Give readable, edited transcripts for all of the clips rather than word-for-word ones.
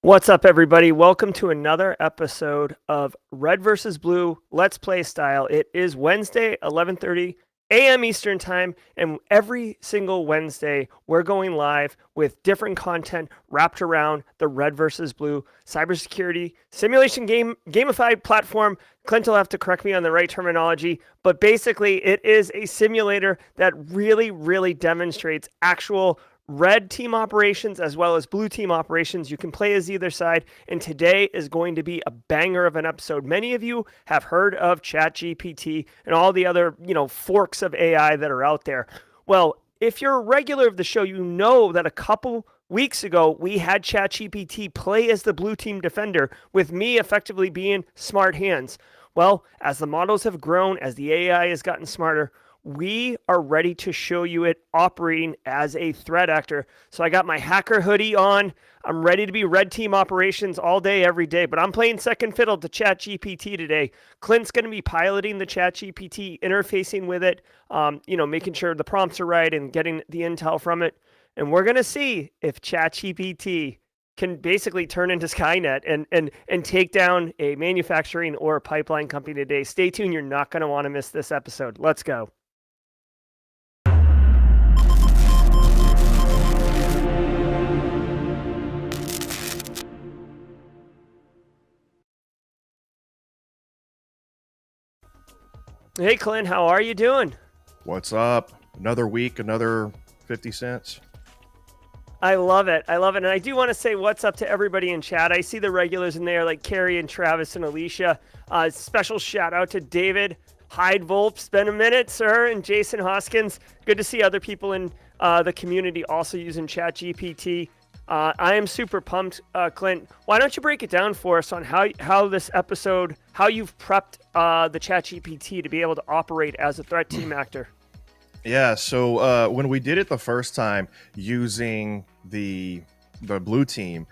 What's up, everybody? Welcome to another episode of Red versus Blue Let's Play Style. It is Wednesday, 11:30 a.m. Eastern Time, and every single Wednesday, we're going live with different content wrapped around the Red versus Blue Cybersecurity Simulation Gamified Platform. Clint will have to correct me on the right terminology, but basically, it is a simulator that really demonstrates actual red team operations as well as blue team operations. You can play as either side, and today is going to be a banger of an episode. Many of you have heard of ChatGPT and all the other, forks of AI that are out there. Well, if you're a regular of the show, you know that a couple weeks ago we had ChatGPT play as the blue team defender, with me effectively being smart hands. Well, as the models have grown, as the AI has gotten smarter, we are ready to show you it operating as a threat actor. So I got my hacker hoodie on. I'm ready to be red team operations all day, every day, but I'm playing second fiddle to ChatGPT today. Clint's going to be piloting the ChatGPT, interfacing with it, making sure the prompts are right and getting the intel from it. And we're going to see if ChatGPT can basically turn into Skynet and take down a manufacturing or a pipeline company today. Stay tuned. You're not going to want to miss this episode. Let's go. Hey, Clint, how are you doing? What's up? Another week, another 50 cents. I love it. And I do want to say what's up to everybody in chat. I see the regulars in there like Carrie and Travis and Alicia. Special shout out to David Hyde-Volp. It's been a minute, sir. And Jason Hoskins. Good to see other people in the community also using ChatGPT. I am super pumped, Clint. Why don't you break it down for us on how this episode, how you've prepped the ChatGPT to be able to operate as a threat team actor? Yeah, so when we did it the first time using the blue team,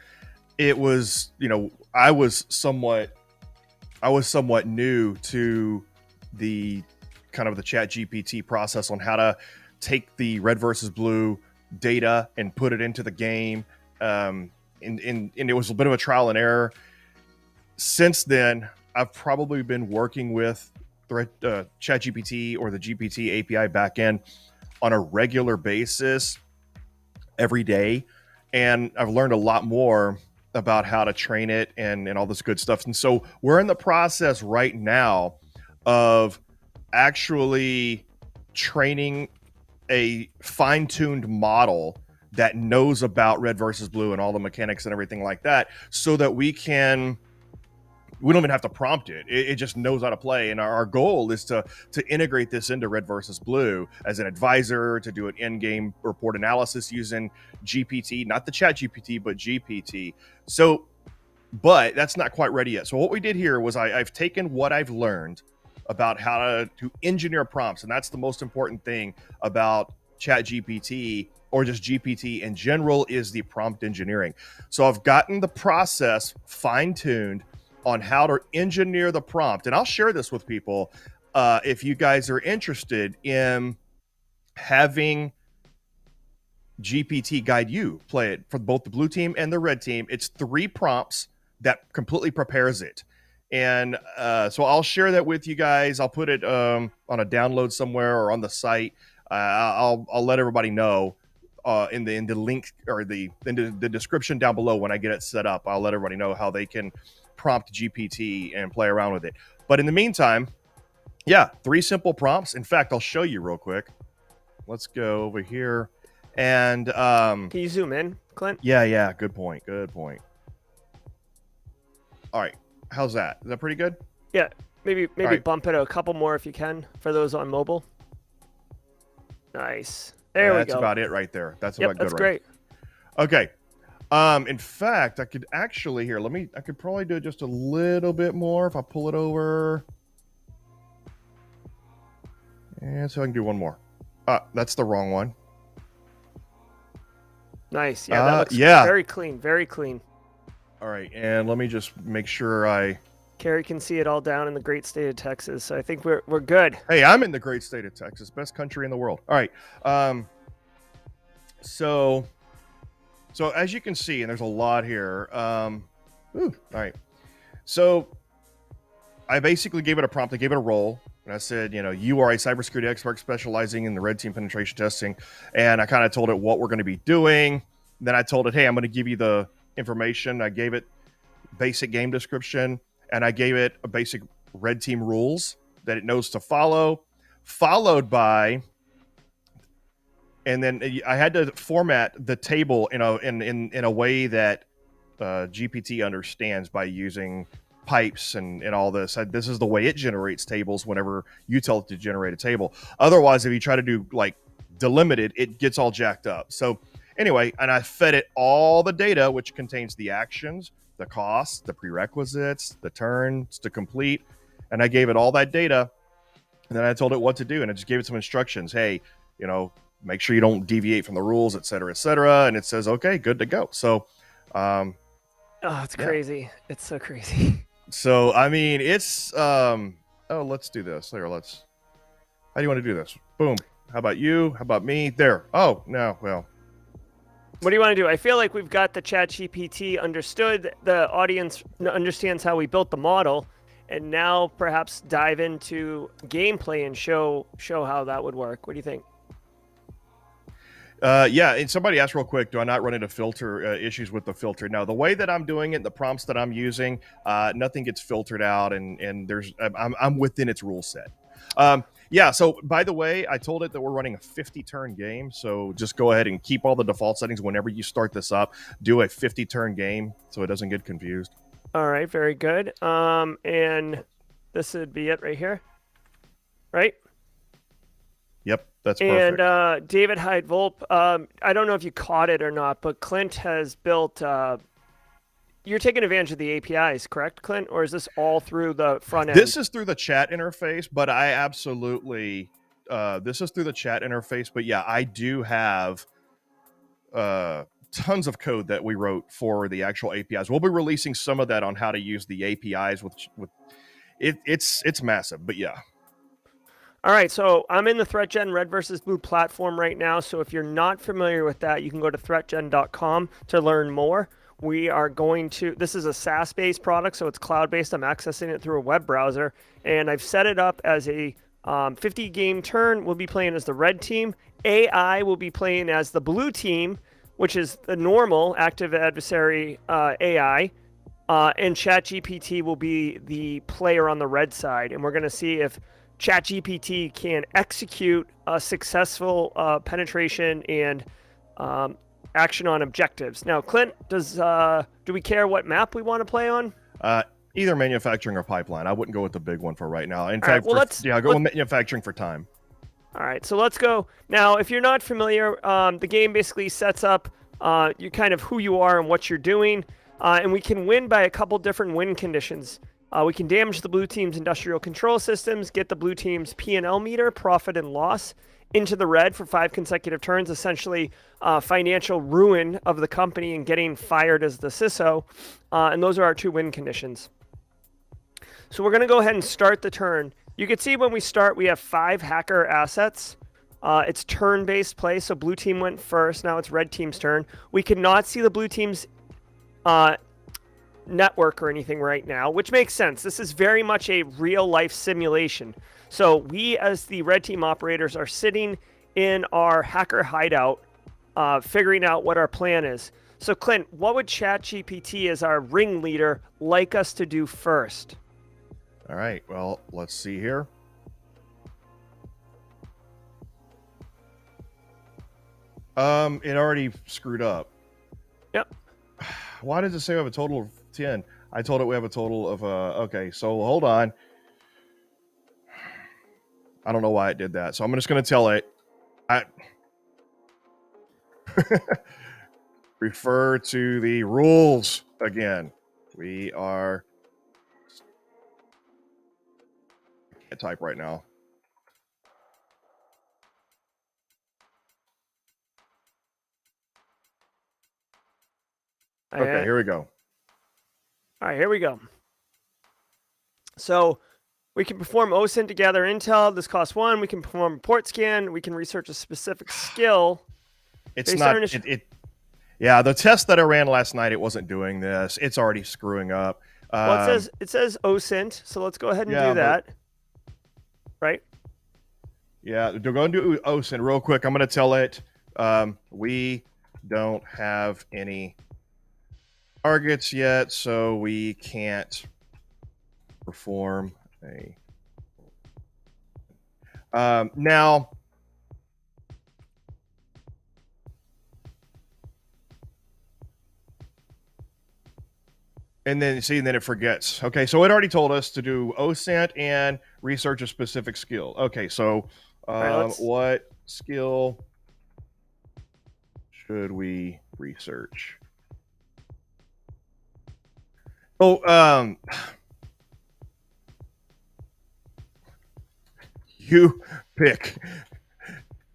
it was, I was somewhat new to the kind of the ChatGPT process on how to take the red versus blue data and put it into the game. And it was a bit of a trial and error. Since then, I've probably been working with ChatGPT or the GPT API backend on a regular basis every day. And I've learned a lot more about how to train it and all this good stuff. And so we're in the process right now of actually training a fine-tuned model that knows about red versus blue and all the mechanics and everything like that, so that we don't even have to prompt it. It just knows how to play. And our goal is to integrate this into red versus blue as an advisor, to do an in-game report analysis using GPT, not the ChatGPT, but GPT. So, but that's not quite ready yet. So what we did here was I've taken what I've learned about how to engineer prompts. And that's the most important thing about ChatGPT, or just GPT in general, is the prompt engineering. So I've gotten the process fine-tuned on how to engineer the prompt. And I'll share this with people if you guys are interested in having GPT guide you play it for both the blue team and the red team. It's 3 prompts that completely prepares it. And so I'll share that with you guys. I'll put it on a download somewhere or on the site. I'll let everybody know in the link or in the description down below when I get it set up. I'll let everybody know how they can prompt GPT and play around with it. But in the meantime, 3 simple prompts. In fact, I'll show you real quick. Let's go over here. And can you zoom in, Clint? Yeah. Good point. All right. How's that? Is that pretty good? Yeah. Maybe right. Bump it a couple more if you can for those on mobile. Nice. There we go. That's about it right there. That's about good. That's great. Okay. In fact, I could actually here. I could probably do it just a little bit more if I pull it over. And so I can do one more. That's the wrong one. Nice. Yeah, that looks very clean. Very clean. All right, and let me just make sure Carrie can see it all down in the great state of Texas, so I think we're good. Hey, I'm in the great state of Texas, best country in the world. All right. So So as you can see, and there's a lot here. All right. So I basically gave it a prompt. I gave it a role. And I said, you are a cybersecurity expert specializing in the red team penetration testing. And I kind of told it what we're going to be doing. Then I told it, hey, I'm going to give you the information. I gave it basic game description, and I gave it a basic red team rules that it knows to follow, followed by, and then I had to format the table in a way that GPT understands by using pipes and all this. This is the way it generates tables whenever you tell it to generate a table. Otherwise, if you try to do like delimited, it gets all jacked up. So anyway, and I fed it all the data, which contains the actions, the costs, the prerequisites, the turns to complete. And I gave it all that data. And then I told it what to do. And I just gave it some instructions. Hey, make sure you don't deviate from the rules, et cetera, et cetera. And it says, okay, good to go. So, oh, it's crazy. It's so crazy. So, I mean, it's, let's do this. How do you want to do this? Boom. How about you? How about me? There. Oh, no. Well, what do you want to do? I feel like we've got the ChatGPT understood. The audience understands how we built the model, and now perhaps dive into gameplay and show how that would work. What do you think? Yeah, and somebody asked real quick, do I not run into filter issues with the filter? No, the way that I'm doing it, the prompts that I'm using, nothing gets filtered out, and I'm within its rule set. Yeah, so by the way, I told it that we're running a 50-turn game, so just go ahead and keep all the default settings whenever you start this up. Do a 50-turn game so it doesn't get confused. All right, very good. And this would be it right here, right? Yep, that's perfect. And David Hyde Volp, I don't know if you caught it or not, but Clint has built. You're taking advantage of the APIs, correct, Clint? Or is this all through the front end? This is through the chat interface, but I absolutely. This is through the chat interface, but yeah, I do have tons of code that we wrote for the actual APIs. We'll be releasing some of that on how to use the APIs with it. It's massive, but yeah. All right, so I'm in the ThreatGEN Red versus Blue platform right now. So if you're not familiar with that, you can go to threatgen.com to learn more. We are going to, this is a SaaS-based product, so it's cloud-based. I'm accessing it through a web browser, and I've set it up as a 50-game turn. We'll be playing as the red team. AI will be playing as the blue team, which is the normal active adversary AI. And ChatGPT will be the player on the red side, and we're going to see if ChatGPT can execute a successful penetration and action on objectives. Now, Clint, do we care what map we want to play on? Either manufacturing or pipeline. I wouldn't go with the big one for right now. In fact, go with manufacturing for time. All right, so let's go. Now, if you're not familiar, the game basically sets up you kind of who you are and what you're doing, and we can win by a couple different win conditions. We can damage the blue team's industrial control systems, get the blue team's P&L meter, profit and loss, into the red for 5 consecutive turns, essentially financial ruin of the company and getting fired as the CISO. And those are our 2 win conditions. So we're going to go ahead and start the turn. You can see when we start, we have 5 hacker assets. It's turn-based play, so blue team went first. Now it's red team's turn. We cannot see the blue team's network or anything right now, which makes sense. This is very much a real-life simulation. So we, as the red team operators, are sitting in our hacker hideout, figuring out what our plan is. So Clint, what would ChatGPT as our ringleader like us to do first? All right, well, let's see here. It already screwed up. Yep. Why does it say we have a total of 10? I told it we have a total of, okay, so hold on. I don't know why it did that. So I'm just going to tell it, refer to the rules again. We are, I can't type right now. Okay, here we go. All right, here we go. So we can perform OSINT to gather intel. This costs 1. We can perform a port scan. We can research a specific skill. It's not. Yeah, the test that I ran last night, it wasn't doing this. It's already screwing up. Well, it says OSINT, so let's go ahead and Yeah, do but that. Right? yeah, they're going to do OSINT real quick. I'm going to tell it we don't have any targets yet, so we can't perform a. Now, and then see, and then it forgets. Okay, so it already told us to do OSINT and research a specific skill. Okay, so Right, what skill should we research? Oh, you pick.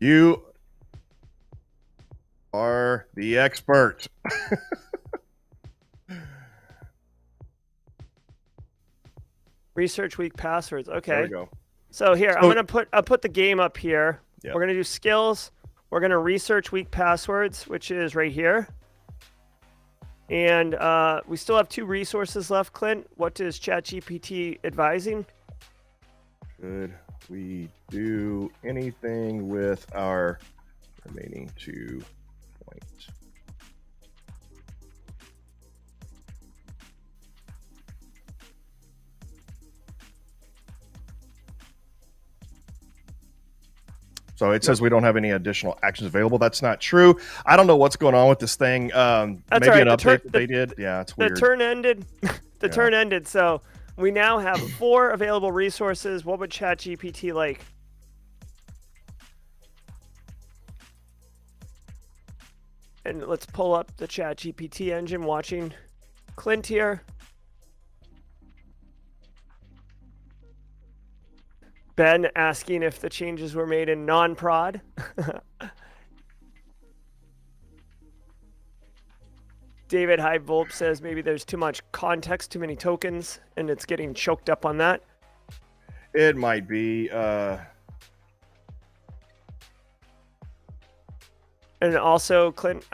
You are the expert. research weak passwords. Okay. There we go. So here, So, I'll put the game up here. Yep. We're gonna do skills. We're gonna research weak passwords, which is right here. And we still have 2 resources left, Clint. What is ChatGPT advising? Should we do anything with our remaining 2 points? So it says we don't have any additional actions available. That's not true. I don't know what's going on with this thing. Maybe right. an update that they did. Yeah, it's weird. The turn ended. Turn ended. So we now have 4 available resources. What would ChatGPT like? And let's pull up the ChatGPT engine. Watching Clint here. Ben asking if the changes were made in non-prod. David High Volp says maybe there's too much context, too many tokens, and it's getting choked up on that. It might be. And also, Clint,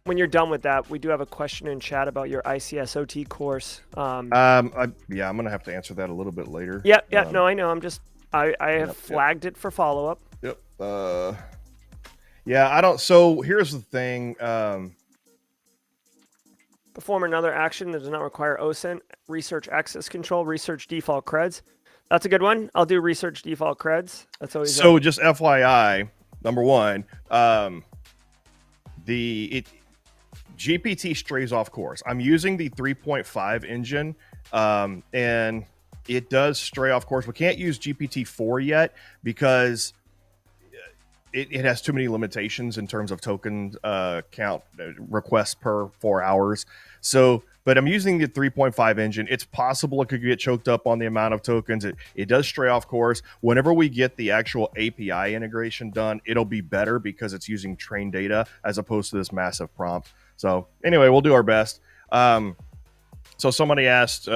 when you're done with that, we do have a question in chat about your ICSOT course. Yeah, I'm gonna have to answer that a little bit later. Yeah, no, I know. I have flagged it for follow-up. Yep. Yeah, I don't. So here's the thing. Perform another action that does not require OSINT. Research access control. Research default creds. That's a good one. I'll do research default creds. That's always so. Just FYI, number one, GPT strays off course. I'm using the 3.5 engine, and it does stray off course. We can't use GPT-4 yet because it has too many limitations in terms of token count requests per 4 hours. So, but I'm using the 3.5 engine. It's possible it could get choked up on the amount of tokens. It does stray off course. Whenever we get the actual API integration done, it'll be better because it's using trained data as opposed to this massive prompt. So anyway, we'll do our best. So somebody asked,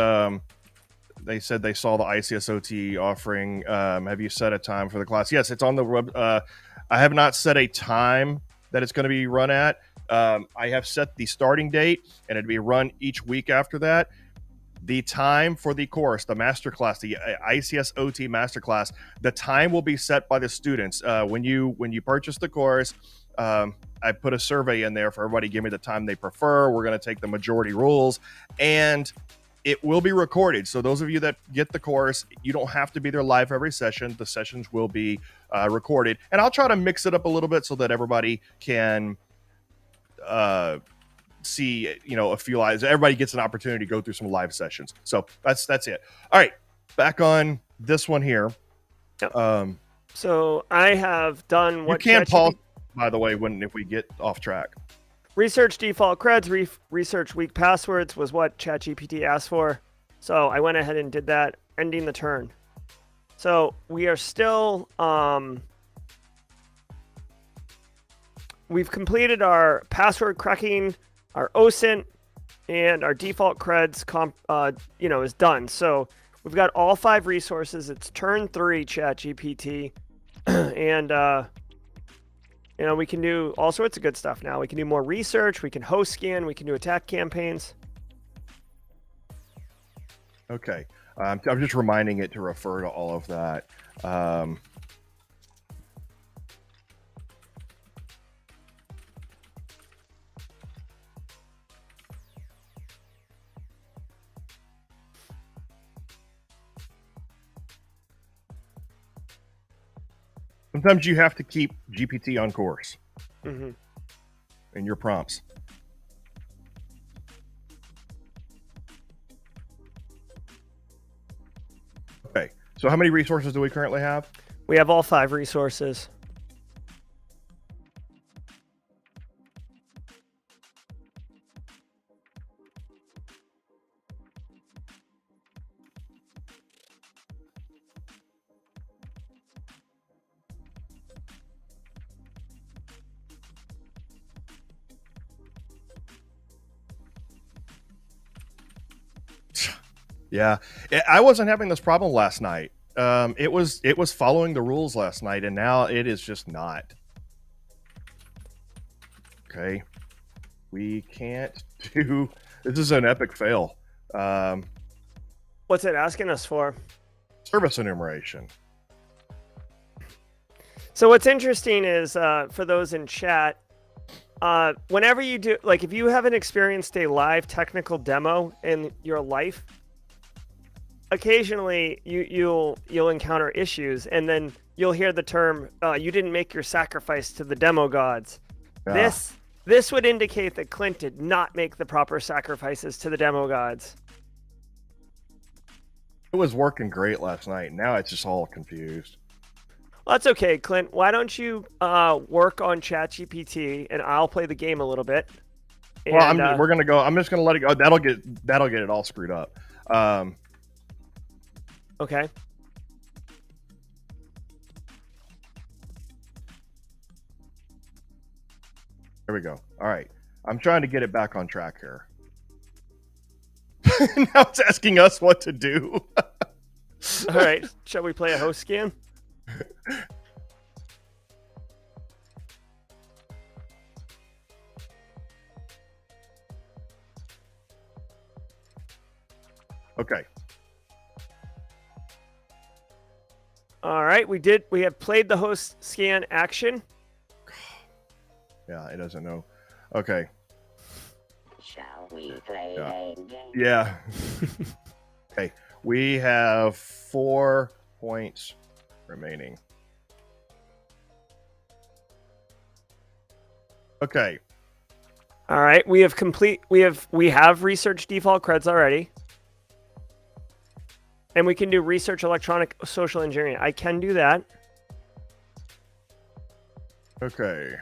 they said they saw the ICSOT offering. Have you set a time for the class? Yes, it's on the web. I have not set a time that it's going to be run at. I have set the starting date, and it'll be run each week after that. The time for the course, the masterclass, the ICSOT masterclass, the time will be set by the students. When you purchase the course, I put a survey in there for everybody. Give me the time they prefer. We're going to take the majority rules, and it will be recorded. So those of you that get the course, you don't have to be there live every session. The sessions will be recorded, and I'll try to mix it up a little bit so that everybody can see, a few lives. Everybody gets an opportunity to go through some live sessions. So that's it. All right, back on this one here. Yep. So I have done what you can pause, by the way, if we get off track. Research default creds, research weak passwords was what ChatGPT asked for. So I went ahead and did that, ending the turn. So we are still, we've completed our password cracking, our OSINT, and our default creds is done. So we've got all 5 resources. It's turn 3 ChatGPT. And You know, we can do all sorts of good stuff now. We can do more research. We can host scan. We can do attack campaigns. Okay. I'm just reminding it to refer to all of that. Sometimes you have to keep GPT on course in your prompts. Okay, so how many resources do we currently have? We have all 5 resources. Yeah, I wasn't having this problem last night. It was following the rules last night, and now it is just not. Okay, we can't do. This is an epic fail. What's it asking us for? Service enumeration. So what's interesting is for those in chat, whenever you do, like if you haven't experienced a live technical demo in your life, occasionally you'll encounter issues, and then you'll hear the term "you didn't make your sacrifice to the demo gods." Yeah. This would indicate that Clint did not make the proper sacrifices to the demo gods. It was working great last night. Now it's just all confused. Well, that's okay, Clint. Why don't you work on ChatGPT, and I'll play the game a little bit. Well, we're gonna go. I'm just gonna let it go. That'll get it all screwed up. Okay. There we go. All right. I'm trying to get it back on track here. Now it's asking us what to do. All right. Shall we play a host scan? Okay. All right. We have played the host scan action. Yeah, it doesn't know. Okay. Shall we play a game? Yeah. Okay. We have 4 points remaining. Okay. All right. We have researched default creds already. And we can do research electronic social engineering. I can do that. Okay.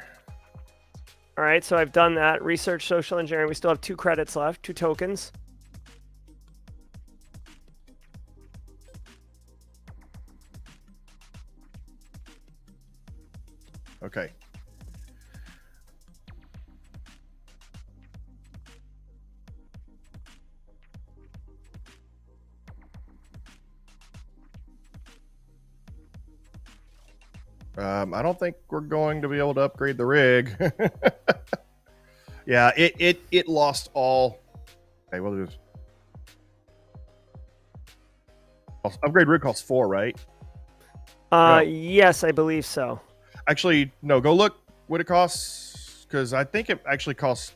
All right, so I've done that. Research social engineering. We still have 2 credits left, 2 tokens. Okay. I don't think we're going to be able to upgrade the rig. Yeah, it lost all. Okay, we'll do this. Upgrade rig costs 4, right? No. Yes, I believe so. Actually, no. Go look what it costs, because I think it actually costs.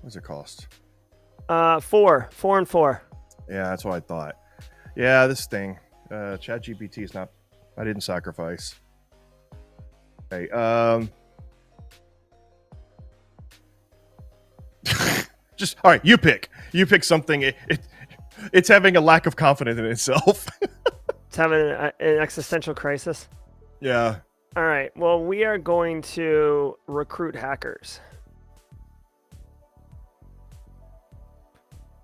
What does it cost? 4 and 4. Yeah, that's what I thought. Yeah, this thing, ChatGPT is not. I didn't sacrifice. Okay. Just all right. You pick. You pick something. It's having a lack of confidence in itself. It's having an existential crisis. Yeah. All right. Well, we are going to recruit hackers.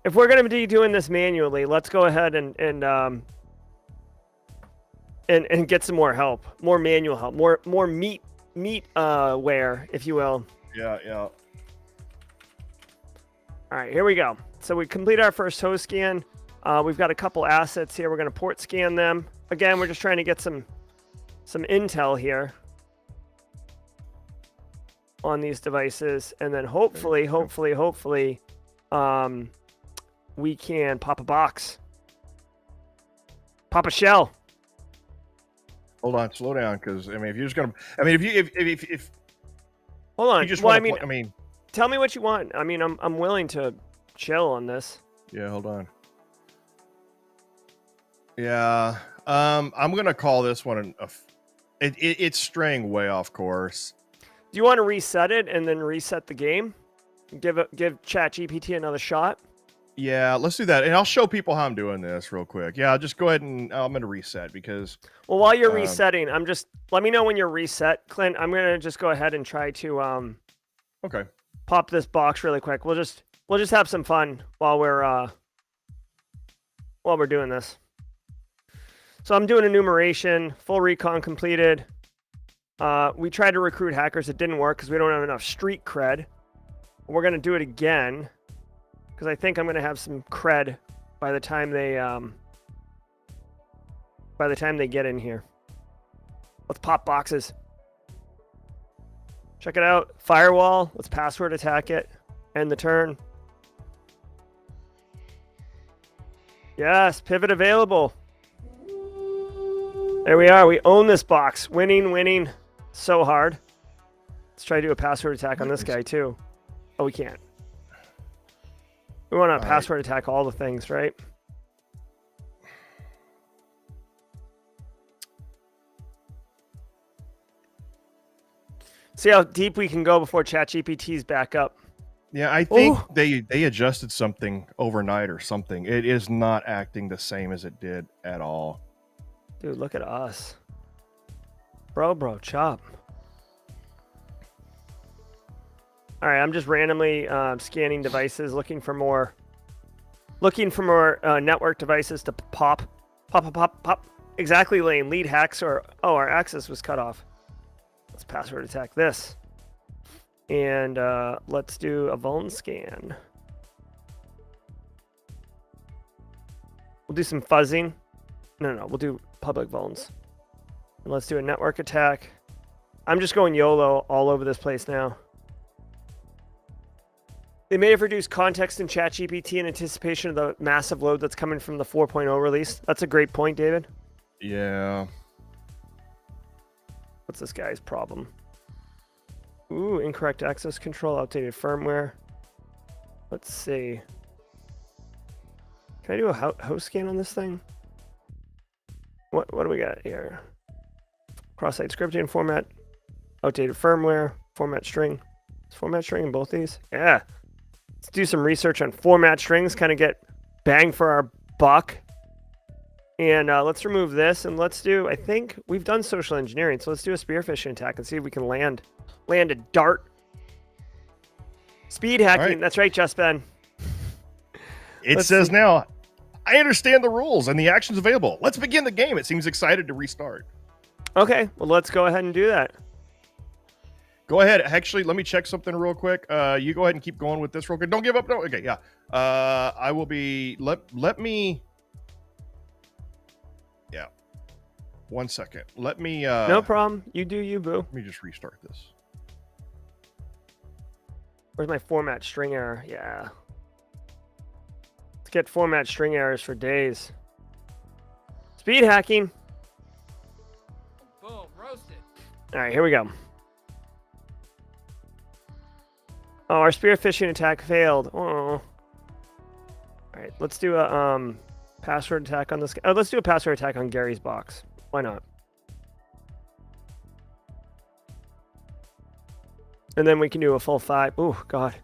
If we're going to be doing this manually, let's go ahead and get some more help, more manual help, more meat wear, if you will. Yeah. All right, here we go. So we complete our first host scan. We've got a couple assets here. We're going to port scan them. Again, we're just trying to get some intel here. on these devices, and then hopefully, we can pop a box, pop a shell. Hold on, slow down, because I mean, if you're just gonna, I mean, if Hold on. you just Well, want to, I mean, tell me what you want. I mean, I'm willing to chill on this. yeah, hold on. Yeah, I'm gonna call this one it's straying way off course. Do you want to reset it and then reset the game? Give ChatGPT another shot. Yeah, let's do that, and I'll show people how I'm doing this real quick. Yeah, I'll just go ahead and I'm gonna reset because. Well, while you're resetting, let me know when you're reset, Clint. I'm gonna just go ahead and try to Okay. pop this box really quick. We'll just have some fun while we're doing this. So I'm doing enumeration, full recon completed. We tried to recruit hackers. It didn't work because we don't have enough street cred. We're going to do it again because I think I'm going to have some cred by the time they get in here. Let's pop boxes. Check it out. Firewall. Let's password attack it. End the turn. Yes, pivot available. There we are. We own this box. Winning. So hard. Let's try to do a password attack on this guy too. Oh, we can't. We want to password attack all the things, right? See how deep we can go before ChatGPT's back up. Yeah, I think they adjusted something overnight or something. It is not acting the same as it did at all. Dude, look at us. Bro, chop. All right, I'm just randomly scanning devices, looking for more network devices to pop. Exactly, Lane. Lead hacks or our access was cut off. Let's password attack this, and let's do a vuln scan. We'll do some fuzzing. No, we'll do public vulns. And let's do a network attack. I'm just going YOLO all over this place now. They may have reduced context in ChatGPT in anticipation of the massive load that's coming from the 4.0 release. That's a great point, David. Yeah. What's this guy's problem? Ooh, incorrect access control, outdated firmware. Let's see. Can I do a host scan on this thing? What do we got here? Cross-site scripting format, outdated firmware, format string. Is format string in both these? Yeah. Let's do some research on format strings, kind of get bang for our buck. And let's remove this, and let's do, I think we've done social engineering, so let's do a spear phishing attack and see if we can land a dart. Speed hacking, right. That's right, Just Ben. It says now, I understand the rules and the actions available. Let's begin the game. It seems excited to restart. Okay, well, let's go ahead and do that. Go ahead. Actually, let me check something real quick. You go ahead and keep going with this real quick. Don't give up. No. Okay, yeah. I will be, let me, yeah. 1 second. Let me, no problem. You do you, boo. Let me just restart this. Where's my format string error? Yeah. Let's get format string errors for days. Speed hacking. Boom, roasted. All right, here we go. Oh, our spear phishing attack failed. Oh. All right, let's do a password attack on this guy. Oh, let's do a password attack on Gary's box. Why not? And then we can do a full 5. Oh, God.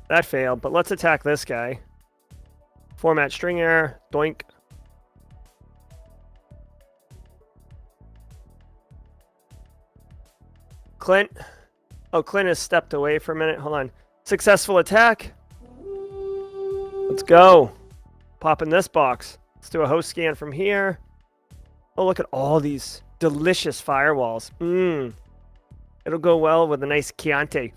That failed, but let's attack this guy. Format string error. Doink. Clint. Oh, Clint has stepped away for a minute. Hold on. Successful attack. Let's go. Pop in this box. Let's do a host scan from here. Oh, look at all these delicious firewalls. It'll go well with a nice Chianti.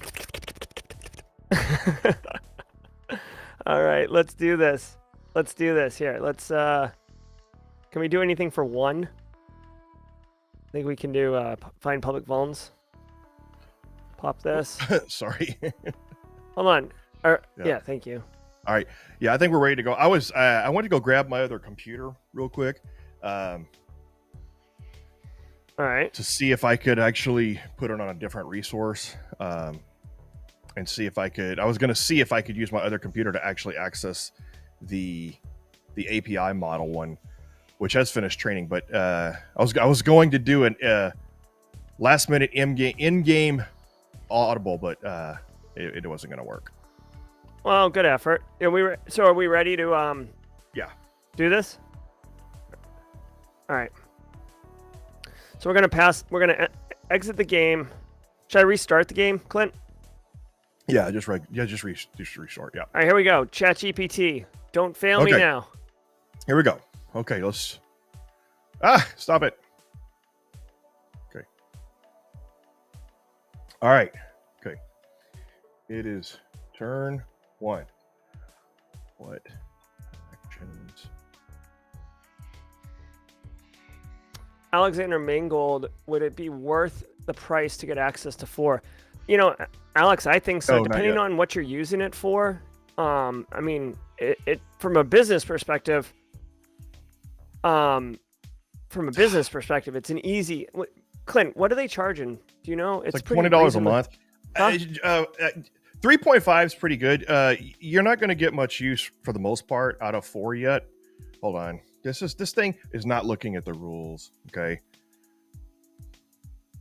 All right, let's do this. Let's do this. Here, let's, can we do anything for 1? I think we can do, find public vulns. Pop this. Sorry. Hold on. Yeah. Yeah, thank you. All right. Yeah, I think we're ready to go. I went to go grab my other computer real quick All right. to see if I could actually put it on a different resource and see if I could. I was going to see if I could use my other computer to actually access the API model one, which has finished training. But I was going to do an last minute in-game audible, but it wasn't going to work. Well, good effort. Yeah, so are we ready to Yeah. do this? All right. So we're gonna exit the game. Should I restart the game, Clint? Yeah, just restart. Yeah. All right, here we go. ChatGPT, don't fail me Okay. now. Here we go. Okay, let's. Stop it. Okay. All right. Okay. It is turn 1. What actions? Alexander Mangold, would it be worth the price to get access to 4? You know, Alex, I think so. Oh, not Depending yet. on what you're using it for. I mean, it from a business perspective. From a business perspective, it's an easy. Clint, what are they charging? Do you know? It's like pretty $20 a reasonable. month. Huh? 3.5 is pretty good. You're not going to get much use for the most part out of 4 yet. Hold on. This thing is not looking at the rules. Okay.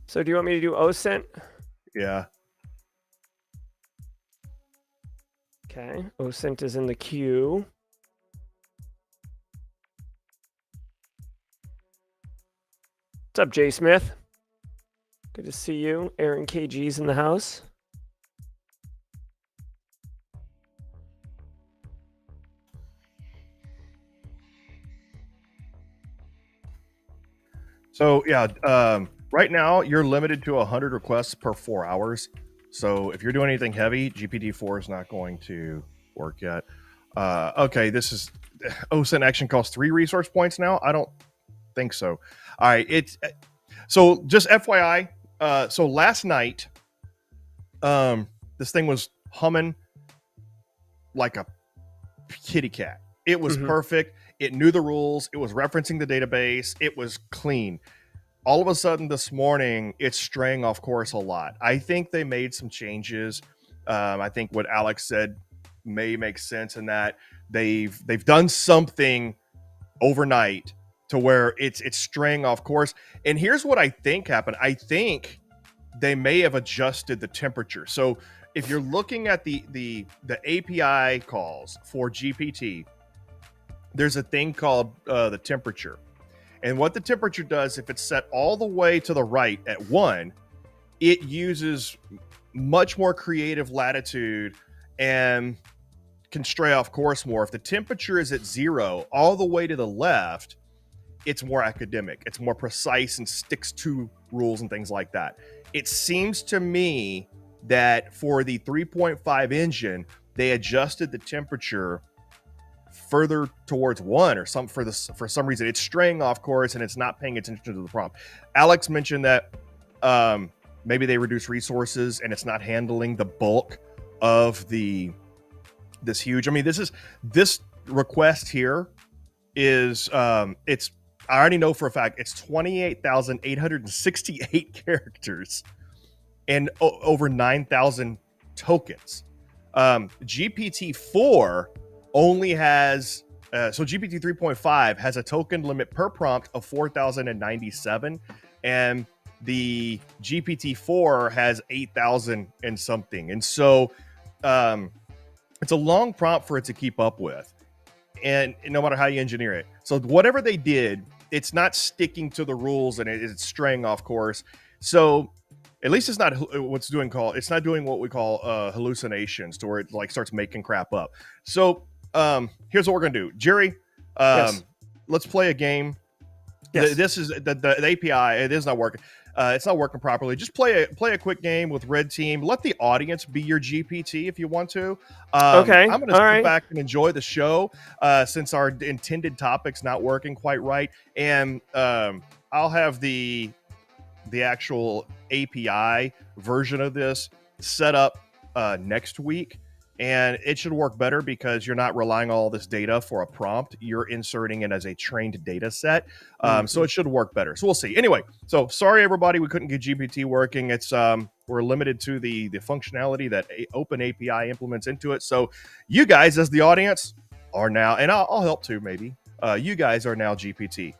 So do you want me to do OSINT? Yeah. Okay, OSINT is in the queue. What's up, Jay Smith? Good to see you. Aaron KG's in the house. So yeah, right now you're limited to 100 requests per 4 hours. So if you're doing anything heavy, GPT-4 is not going to work yet. Okay, this is OSINT action costs 3 resource points now. I don't think so. All right, it's so just FYI. So last night, this thing was humming like a kitty cat. It was perfect. It knew the rules. It was referencing the database. It was clean. All of a sudden this morning, it's straying off course a lot. I think they made some changes. I think what Alex said may make sense in that they've done something overnight to where it's straying off course. And here's what I think happened. I think they may have adjusted the temperature. So if you're looking at the API calls for GPT, there's a thing called the temperature. And what the temperature does, if it's set all the way to the right at 1, it uses much more creative latitude and can stray off course more. If the temperature is at 0 all the way to the left, it's more academic. It's more precise and sticks to rules and things like that. It seems to me that for the 3.5 engine, they adjusted the temperature further towards 1 or some for some reason. It's straying off course and it's not paying attention to the prompt. Alex mentioned that maybe they reduce resources and it's not handling the bulk of this huge. I mean, this request here is it's, I already know for a fact it's 28,868 characters and over 9,000 tokens. GPT-4 only has so GPT 3.5 has a token limit per prompt of 4,097, and the GPT-4 has 8,000 and something. And so it's a long prompt for it to keep up with, and no matter how you engineer it. So whatever they did, it's not sticking to the rules and it's straying off course. So at least it's not it's not doing what we call hallucinations, to where it like starts making crap up. So here's what we're gonna do, Jerry. Yes. Let's play a game. Yes. This is the API. It is not working. It's not working properly. Just play a quick game with Red Team. Let the audience be your GPT if you want to. Okay. I'm gonna sit back and enjoy the show since our intended topic's not working quite right, and I'll have the actual API version of this set up next week, and it should work better because you're not relying on all this data for a prompt. You're inserting it as a trained data set. So it should work better. So we'll see. Anyway, so sorry, everybody, we couldn't get GPT working. It's we're limited to the functionality that Open API implements into it. So you guys, as the audience, are now, and I'll help too, maybe. You guys are now GPT.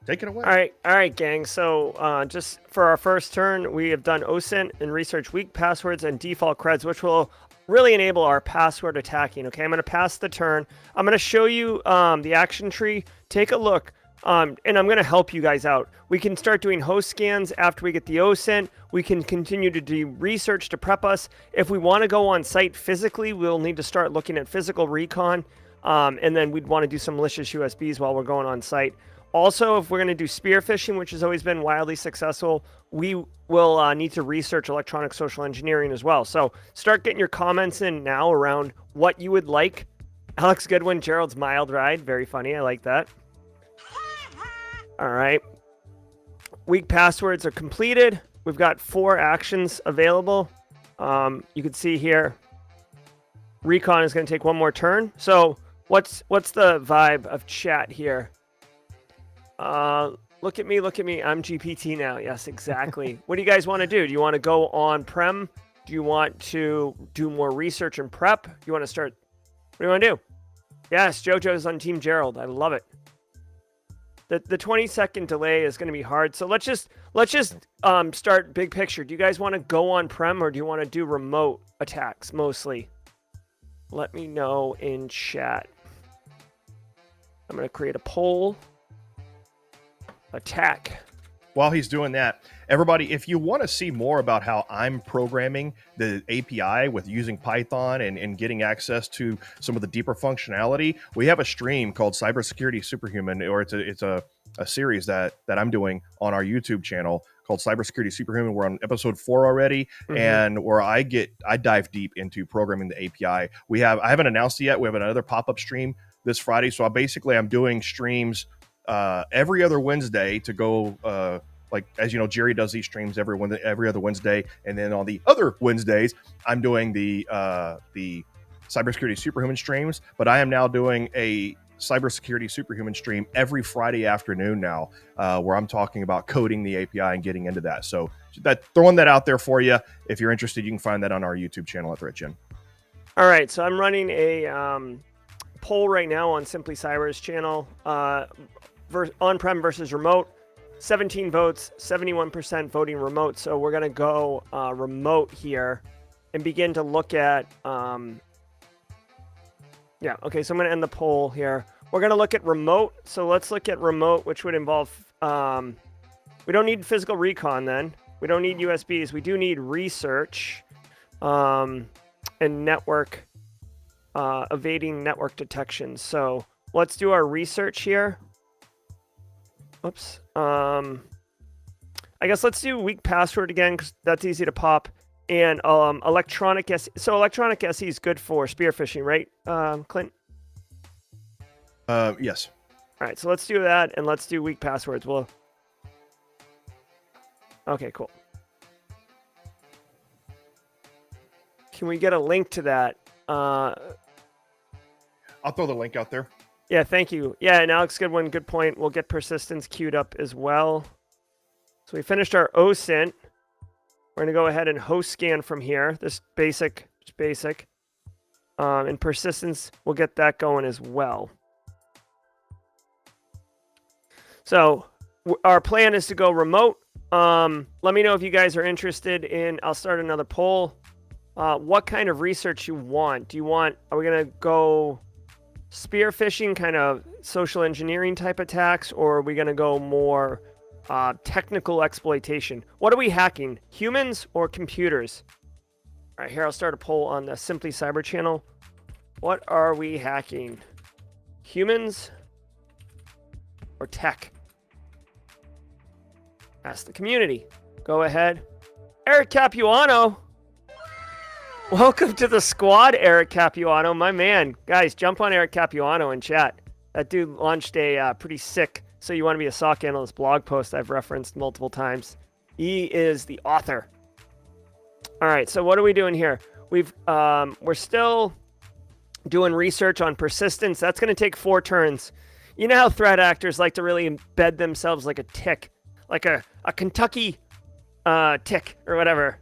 Take it away. All right, gang. So just for our first turn, we have done OSINT and research weak passwords and default creds, which will really enable our password attacking. Okay, I'm going to pass the turn. I'm going to show you the action tree. Take a look, and I'm going to help you guys out. We can start doing host scans after we get the OSINT. We can continue to do research to prep us. If we want to go on site physically, we'll need to start looking at physical recon, and then we'd want to do some malicious USBs while we're going on site. Also, if we're going to do spear phishing, which has always been wildly successful, we will need to research electronic social engineering as well. So start getting your comments in now around what you would like. Alex Goodwin, Gerald's mild ride. Very funny. I like that. All right. Weak passwords are completed. We've got 4 actions available. You can see here, recon is going to take one more turn. So what's the vibe of chat here? Look at me. I'm GPT now. Yes, exactly. What do you guys want to do? Do you want to go on-prem? Do you want to do more research and prep? Do you want to start? What do you want to do? Yes, JoJo's on Team Gerald. I love it. The 20-second delay is going to be hard. So let's just start big picture. Do you guys want to go on-prem or do you want to do remote attacks mostly? Let me know in chat. I'm going to create a poll. Attack. While he's doing that, everybody, if you want to see more about how I'm programming the API with using Python and getting access to some of the deeper functionality, we have a stream called Cybersecurity Superhuman, or it's a series that I'm doing on our YouTube channel called Cybersecurity Superhuman. We're on episode 4 already, and where I dive deep into programming the API. I haven't announced it yet. We have another pop-up stream this Friday. So I'm doing streams every other Wednesday to go, like, as you know, Jerry does these streams every other Wednesday, and then on the other Wednesdays, I'm doing the Cybersecurity Superhuman streams. But I am now doing a Cybersecurity Superhuman stream every Friday afternoon now, where I'm talking about coding the API and getting into that. So throwing that out there for you. If you're interested, you can find that on our YouTube channel at ThreatGEN. All right, so I'm running a poll right now on Simply Cyber's channel. On-prem versus remote, 17 votes, 71% voting remote. So we're going to go remote here and begin to look at, okay, so I'm going to end the poll here. We're going to look at remote. So let's look at remote, which would involve, we don't need physical recon then. We don't need USBs. We do need research and network, evading network detection. So let's do our research here. Oops. I guess let's do weak password again because that's easy to pop. And electronic SE. So electronic SE is good for spear phishing, right, Clint? Yes. All right, so let's do that, and let's do weak passwords. Okay, cool. Can we get a link to that? I'll throw the link out there. Yeah, thank you. Yeah, and Alex Goodwin, good point. We'll get persistence queued up as well. So we finished our OSINT. We're going to go ahead and host scan from here. This basic. And persistence, we'll get that going as well. So our plan is to go remote. Let me know if you guys are interested in, I'll start another poll. What kind of research you want? Are we going to go spear phishing, kind of social engineering type attacks, or are we going to go more technical exploitation? What are we hacking? Humans or computers? All right, here I'll start a poll on the Simply Cyber channel. What are we hacking? Humans or tech? Ask the community. Go ahead. Eric Capuano. Welcome to the squad, Eric Capuano, my man. Guys, jump on Eric Capuano in chat. That dude launched a pretty sick So You Want to Be a SOC Analyst blog post I've referenced multiple times. He is the author. All right, so what are we doing here? We're still doing research on persistence. That's going to take 4 turns. You know how threat actors like to really embed themselves like a tick, like a Kentucky tick or whatever.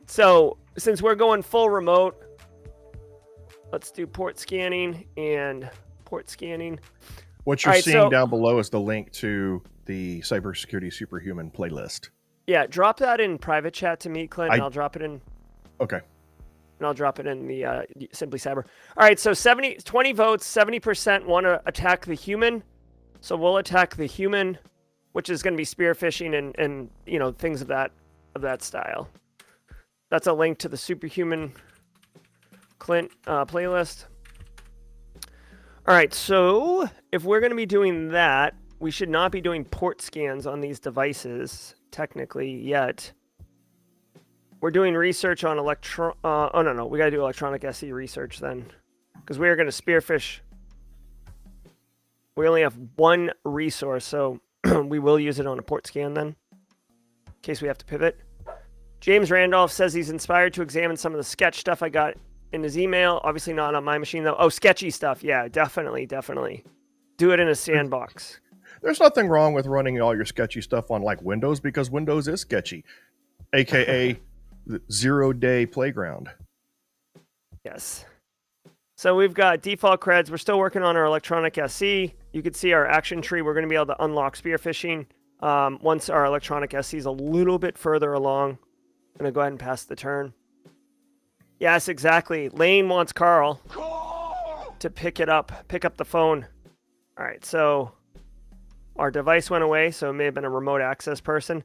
So since we're going full remote, let's do port scanning and port scanning. What you're seeing down below is the link to the Cybersecurity Superhuman playlist. Yeah, drop that in private chat to me, Clint, and I'll drop it in. Okay. And I'll drop it in the Simply Cyber. All right, so 20 votes, 70% want to attack the human. So we'll attack the human, which is going to be spear phishing and you know, things of that style. That's a link to the Superhuman Clint playlist. All right, so if we're going to be doing that, we should not be doing port scans on these devices technically yet. We're doing research on we got to do electronic SE research then, because we are going to spearfish. We only have 1 resource, so we will use it on a port scan then, in case we have to pivot. James Randolph says he's inspired to examine some of the sketch stuff I got in his email. Obviously not on my machine though. Oh, sketchy stuff. Yeah, definitely. Do it in a sandbox. There's nothing wrong with running all your sketchy stuff on like Windows, because Windows is sketchy, aka the 0-day playground. Yes. So we've got default creds. We're still working on our electronic SE. You can see our action tree. We're going to be able to unlock spear phishing once our electronic SE is a little bit further along. I'm going to go ahead and pass the turn. Yes, exactly. Lane wants Carl to pick up the phone. All right, so our device went away, so it may have been a remote access person.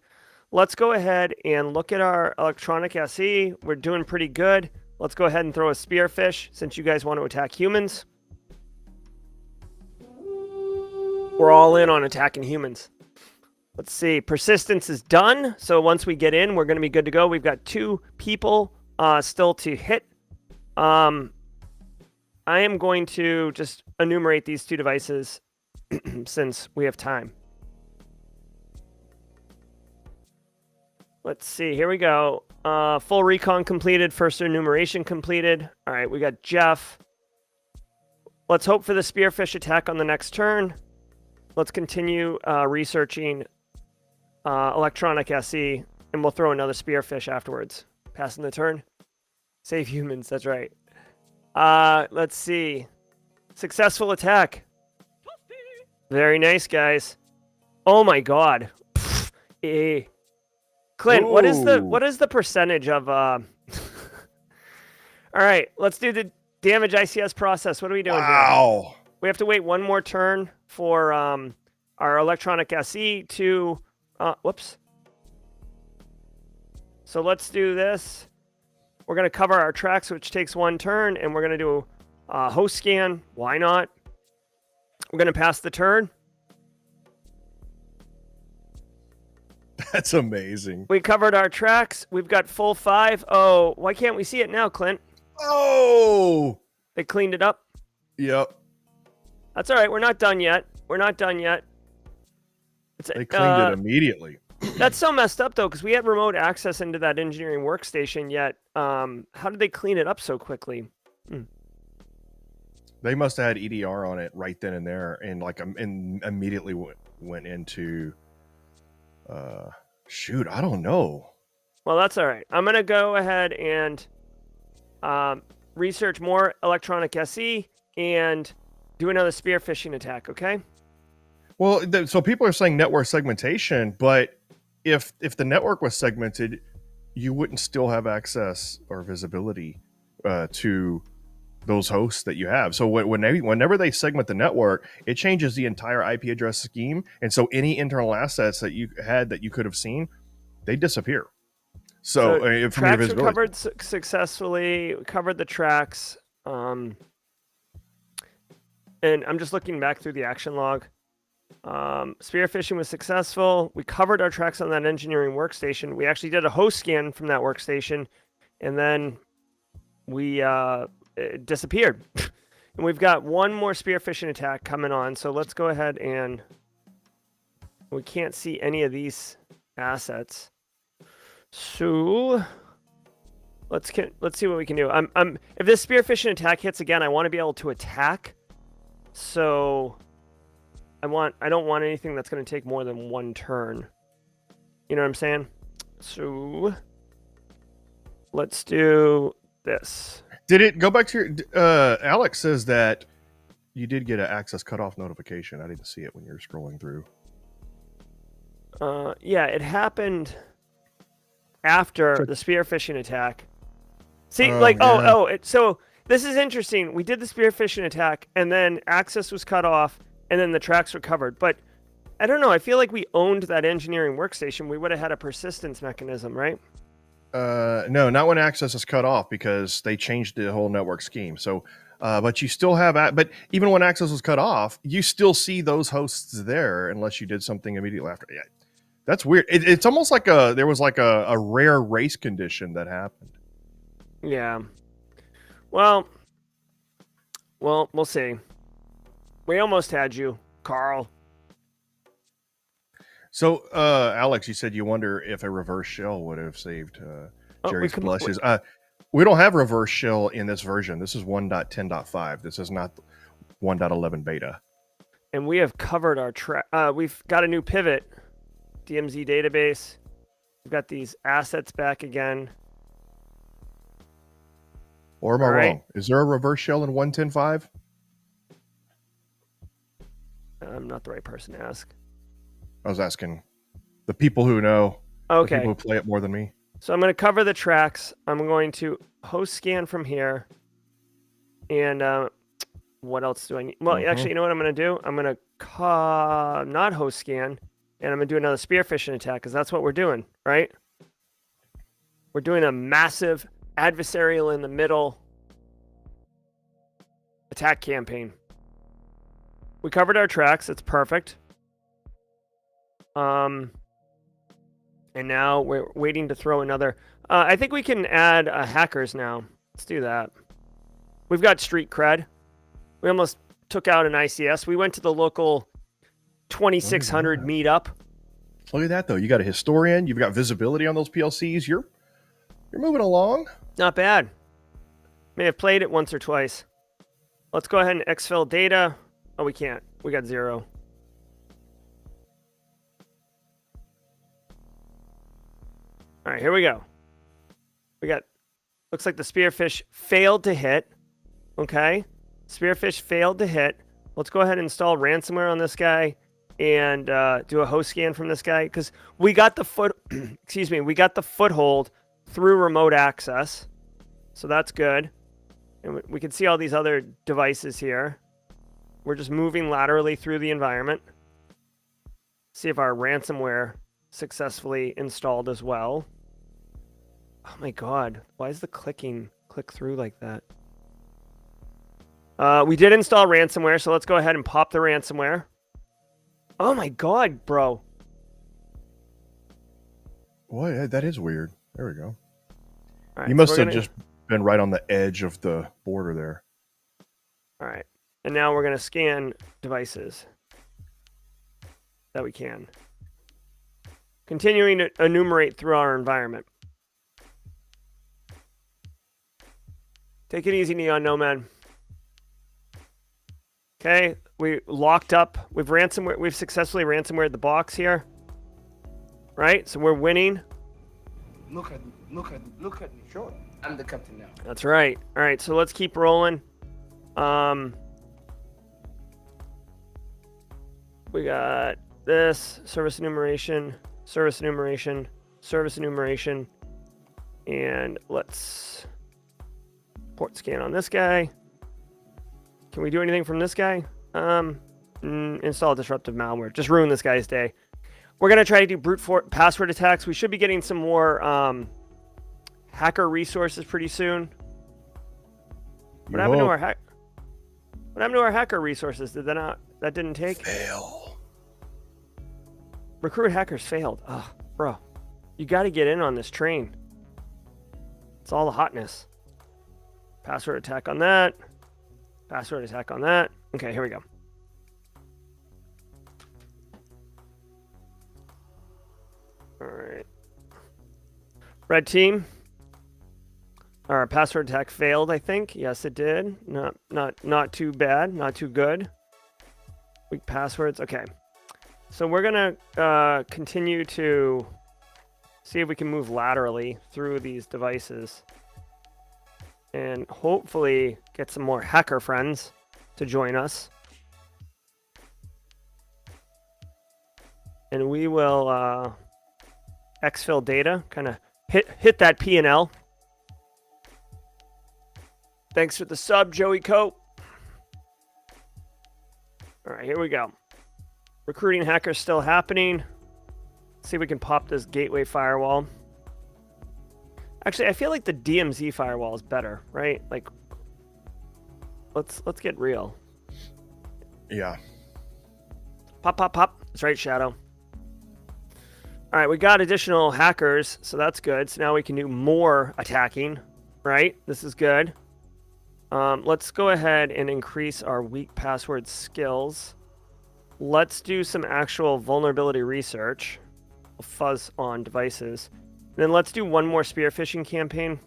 Let's go ahead and look at our electronic SE. We're doing pretty good. Let's go ahead and throw a spearfish since you guys want to attack humans. We're all in on attacking humans. Let's see. Persistence is done. So once we get in, we're going to be good to go. We've got 2 people still to hit. I am going to just enumerate these 2 devices since we have time. Let's see. Here we go. Full recon completed. First enumeration completed. All right, we got Jeff. Let's hope for the spearfish attack on the next turn. Let's continue researching electronic SE, and we'll throw another spearfish afterwards. Passing the turn. Save humans. That's right. Let's see. Successful attack. Very nice, guys. Oh my God. Clint, what is the percentage of All right, let's do the damage ICS process. What are we doing here? We have to wait 1 more turn for our electronic SE to whoops. So let's do this. We're going to cover our tracks, which takes 1 turn, and we're going to do a host scan. Why not? We're going to pass the turn. That's amazing. We covered our tracks. We've got full 5. Oh, why can't we see it now, Clint? Oh! They cleaned it up? Yep. That's all right. We're not done yet. They cleaned it immediately. That's so messed up, though, because we had remote access into that engineering workstation, yet how did they clean it up so quickly? They must have had EDR on it right then and there, and immediately went into... shoot, I don't know. Well, that's all right. I'm going to go ahead and research more electronic SE and do another spear phishing attack, okay? Well, so people are saying network segmentation, but if the network was segmented, you wouldn't still have access or visibility to those hosts that you have. So whenever they segment the network, it changes the entire IP address scheme. And so any internal assets that you had that you could have seen, they disappear. So from your visibility. Covered successfully, covered the tracks. And I'm just looking back through the action log. Spear phishing was successful. We covered our tracks on that engineering workstation. We actually did a host scan from that workstation, and then we it disappeared. And we've got 1 more spear phishing attack coming on. So let's go ahead and we can't see any of these assets. So let's see what we can do. If this spear phishing attack hits again, I want to be able to attack. So I don't want anything that's going to take more than one turn. You know what I'm saying? So let's do this. Did it go back to your? Alex says that you did get an access cutoff notification. I didn't see it when you were scrolling through. Yeah, it happened after the spear phishing attack. See, so this is interesting. We did the spear phishing attack, and then access was cut off, and then the tracks recovered. But I don't know. I feel like we owned that engineering workstation. We would have had a persistence mechanism, right? No, not when access is cut off because they changed the whole network scheme. So, but you still have, but even when access was cut off, you still see those hosts there unless you did something immediately after. Yeah, that's weird. It's almost like there was like a rare race condition that happened. Yeah. Well, we'll see. We almost had you, Carl. So, Alex, you said you wonder if a reverse shell would have saved Jerry's blushes. We don't have reverse shell in this version. This is 1.10.5. This is not 1.11 beta. And we have covered our track. We've got a new pivot, DMZ database. We've got these assets back again. Or am I wrong? Is there a reverse shell in 1.10.5? I'm not the right person to ask. I was asking the people who know. Okay. The people who play it more than me. So I'm going to cover the tracks. I'm going to host scan from here. And what else do I need? Well, actually, you know what I'm going to do? I'm going to not host scan, and I'm going to do another spear phishing attack because that's what we're doing, right? We're doing a massive adversarial in the middle attack campaign. We covered our tracks. It's perfect. And now we're waiting to throw another. I think we can add hackers now. Let's do that. We've got street cred. We almost took out an ICS. We went to the local 2600 meetup. Look at that, though. You got a historian. You've got visibility on those PLCs. You're moving along. Not bad. May have played it once or twice. Let's go ahead and exfil data. Oh, we can't. We got 0. All right, here we go. We got, looks like the spearfish failed to hit. Okay. Spearfish failed to hit. Let's go ahead and install ransomware on this guy and do a host scan from this guy because we got the we got the foothold through remote access. So that's good. And we can see all these other devices here. We're just moving laterally through the environment. See if our ransomware successfully installed as well. Oh my god, why is the click through like that? We did install ransomware, so let's go ahead and pop the ransomware. Oh my god, bro. Boy, that is weird. There we go. Right, you must have just been right on the edge of the border there. All right. And now we're going to scan devices that we can. Continuing to enumerate through our environment. Take it easy, Neon Nomad. Okay, we locked up. We've successfully ransomwared the box here. Right? So we're winning. Look at me. Sure. I'm the captain now. That's right. All right, so let's keep rolling. We got this service enumeration, and let's port scan on this guy. Can we do anything from this guy? Install disruptive malware. Just ruin this guy's day. We're gonna try to do brute force password attacks. We should be getting some more hacker resources pretty soon. What happened to our hacker resources? Did that didn't take? Fail. Recruit hackers failed. Oh, bro. You got to get in on this train. It's all the hotness. Password attack on that. Password attack on that. Okay, here we go. All right. Red team. Our password attack failed, I think. Yes, it did. Not too bad. Not too good. Weak passwords. Okay. So we're gonna continue to see if we can move laterally through these devices, and hopefully get some more hacker friends to join us. And we will exfil data, kind of hit that P&L. Thanks for the sub, Joey Cope. All right, here we go. Recruiting hackers still happening. Let's see if we can pop this gateway firewall. Actually, I feel like the DMZ firewall is better, right? Like, let's get real. Yeah. Pop, pop, pop. That's right, Shadow. All right, we got additional hackers, so that's good. So now we can do more attacking, right? This is good. Let's go ahead and increase our weak password skills. Let's do some actual vulnerability research. We'll fuzz on devices. And then let's do one more spear phishing campaign.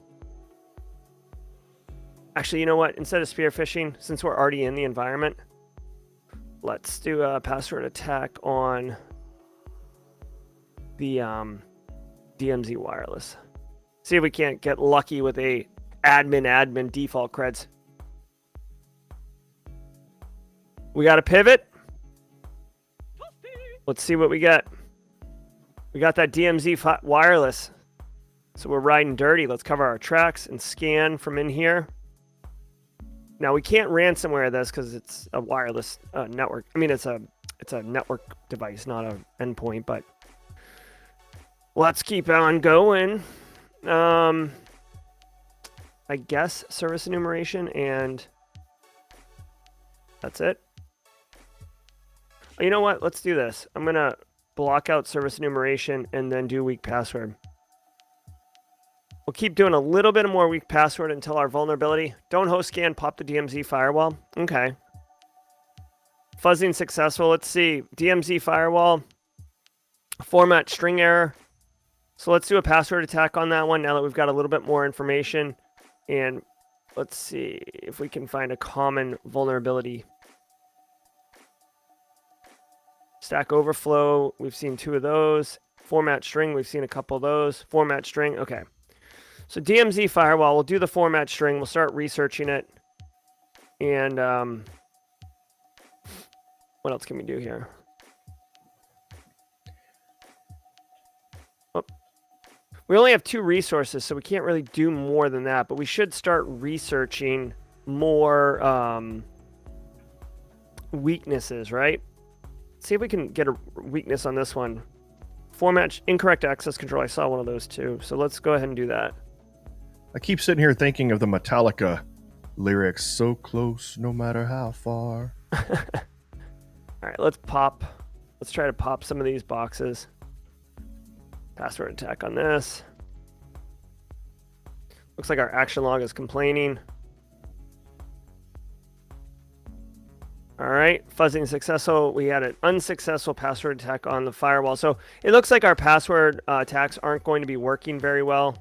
Actually, you know what? Instead of spear phishing, since we're already in the environment, let's do a password attack on the DMZ wireless. See if we can't get lucky with a admin default creds. We got a pivot. Let's see what we get. We got that DMZ wireless. So we're riding dirty. Let's cover our tracks and scan from in here. Now we can't ransomware this because it's a wireless network. I mean, it's a network device, not an endpoint. But let's keep on going. I guess service enumeration, and that's it. You know what? Let's do this. I'm going to block out service enumeration and then do weak password. We'll keep doing a little bit more weak password until our vulnerability. Don't host scan, pop the DMZ firewall. Okay. Fuzzing successful. Let's see. DMZ firewall. Format string error. So let's do a password attack on that one now that we've got a little bit more information. And let's see if we can find a common vulnerability. Stack Overflow, we've seen 2 of those. Format string, we've seen a couple of those. Format string, okay. So DMZ firewall, we'll do the format string. We'll start researching it. And what else can we do here? Oh. We only have 2 resources, so we can't really do more than that. But we should start researching more weaknesses, right? See if we can get a weakness on this one. Format incorrect access control. I saw one of those too. So let's go ahead and do that. I keep sitting here thinking of the Metallica lyrics, so close no matter how far. All right, let's try to pop some of these boxes. Password attack on this. Looks like our action log is complaining. All right, fuzzing successful. We had an unsuccessful password attack on the firewall. So it looks like our password attacks aren't going to be working very well.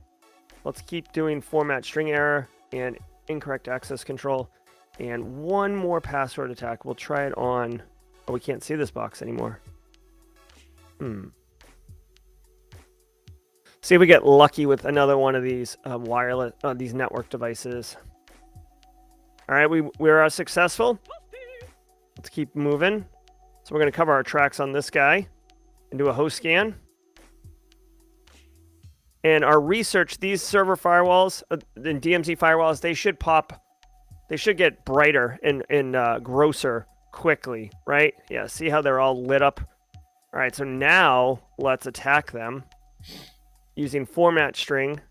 Let's keep doing format string error and incorrect access control. And one more password attack. We'll try it on... Oh, we can't see this box anymore. See if we get lucky with another one of these wireless, these network devices. All right, we're successful. Let's keep moving. So we're going to cover our tracks on this guy and do a host scan. And our research, these server firewalls, and DMZ firewalls, they should pop. They should get brighter and grosser quickly, right? Yeah, see how they're all lit up? All right, so now let's attack them using format string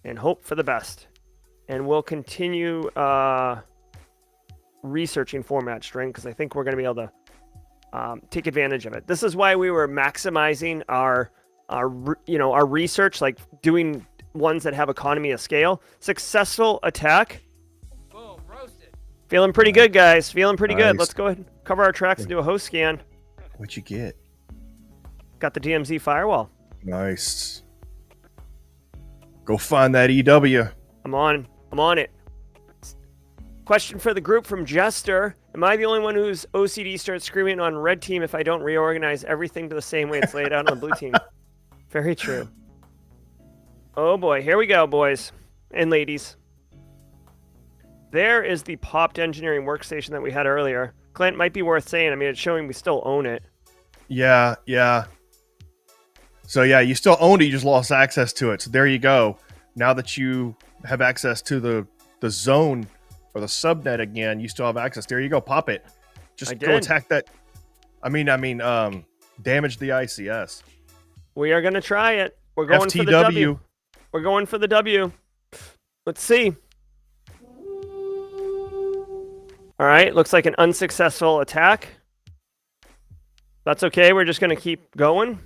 and hope for the best. And we'll continue researching format string because I think we're going to be able to take advantage of it. This is why we were maximizing our research, like doing ones that have economy of scale. Successful attack. Boom, roasted. Feeling pretty good, guys. Feeling pretty good. Nice. Let's go ahead and cover our tracks and do a host scan. What'd you get? Got the DMZ firewall. Nice. Go find that EW. I'm on it. Question for the group from Jester. Am I the only one whose OCD starts screaming on red team if I don't reorganize everything to the same way it's laid out on the blue team? Very true. Oh boy, here we go, boys and ladies. There is the popped engineering workstation that we had earlier. Clint, might be worth saying. I mean, it's showing we still own it. Yeah. So yeah, you still owned it, you just lost access to it. So there you go. Now that you have access to the zone or the subnet again, you still have access. There you go. Pop it. Just go attack that. Damage the ICS. We are going to try it. We're going FTW. for the W. We're going for the W. Let's see. All right. Looks like an unsuccessful attack. That's okay. We're just going to keep going.